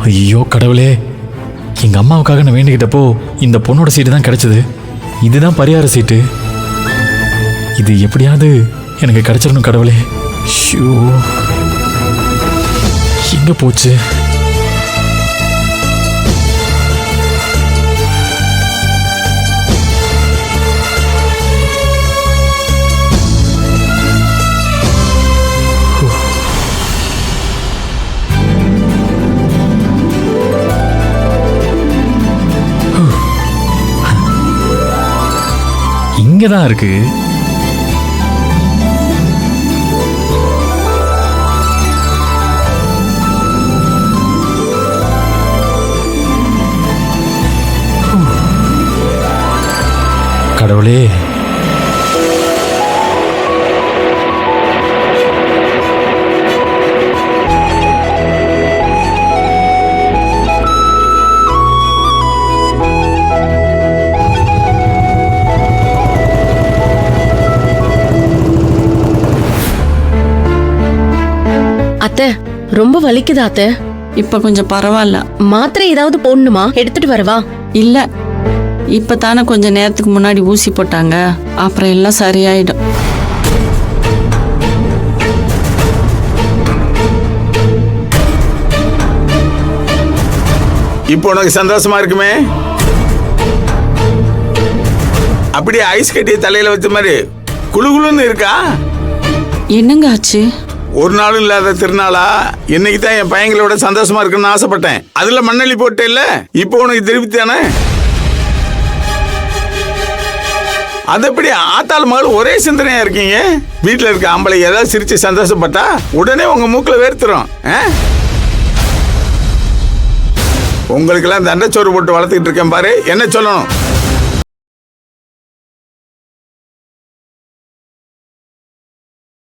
ஐயோ கடவுளே, எங்கள் அம்மாவுக்காக நான் வேண்டிக்கிட்டப்போ இந்த பொண்ணோட சீட்டு தான் கிடைச்சது. இதுதான் பரிகார சீட்டு. இது எப்படியாவது எனக்கு கிடைச்சிடணும் கடவுளே. ஷூ, எங்கே போச்சு? இங்கதான் இருக்கு. கடவுளே, அத்தை ரொம்ப வலிக்குதா அத்தை? இப்ப கொஞ்சம் பரவாயில்ல. மாத்திரை ஏதாவது போடணுமா? எடுத்துட்டு வரவா? இல்ல, இப்பதானே கொஞ்ச நேரத்துக்கு முன்னாடி ஊசி போட்டாங்க, அப்புறம் எல்லாம் சரியாயிடும். இப்போ உனக்கு சந்தோஷமா இருக்குமே? அப்படியே ஐஸ் கட்டிய தலையில வச்ச மாதிரி குளுகுளுன்னு இருக்கா? என்னங்க ஆச்சு? ஒரு நாளும் இல்லாத திருநாளா இன்னைக்கு தான் என் பையங்களோட சந்தோஷமா இருக்குன்னு ஆசைப்பட்டேன். அதுல மண்ணள்ளி போட்டே இல்ல, இப்போ உனக்கு திருப்பி தானே? அது எப்படி ஆத்தாள் மகள் ஒரே சிந்தனையா இருக்கீங்க? வீட்டுல இருக்க ஆம்பளை ஏதாவது சிரிச்சு சந்தோஷப்பட்டா உடனே உங்க மூக்குல வேர்த்துரும். உங்களுக்கு எல்லாம் தண்டச்சோறு போட்டு வளர்த்துக்கிட்டு இருக்கேன் பாரு, என்ன சொல்லணும்?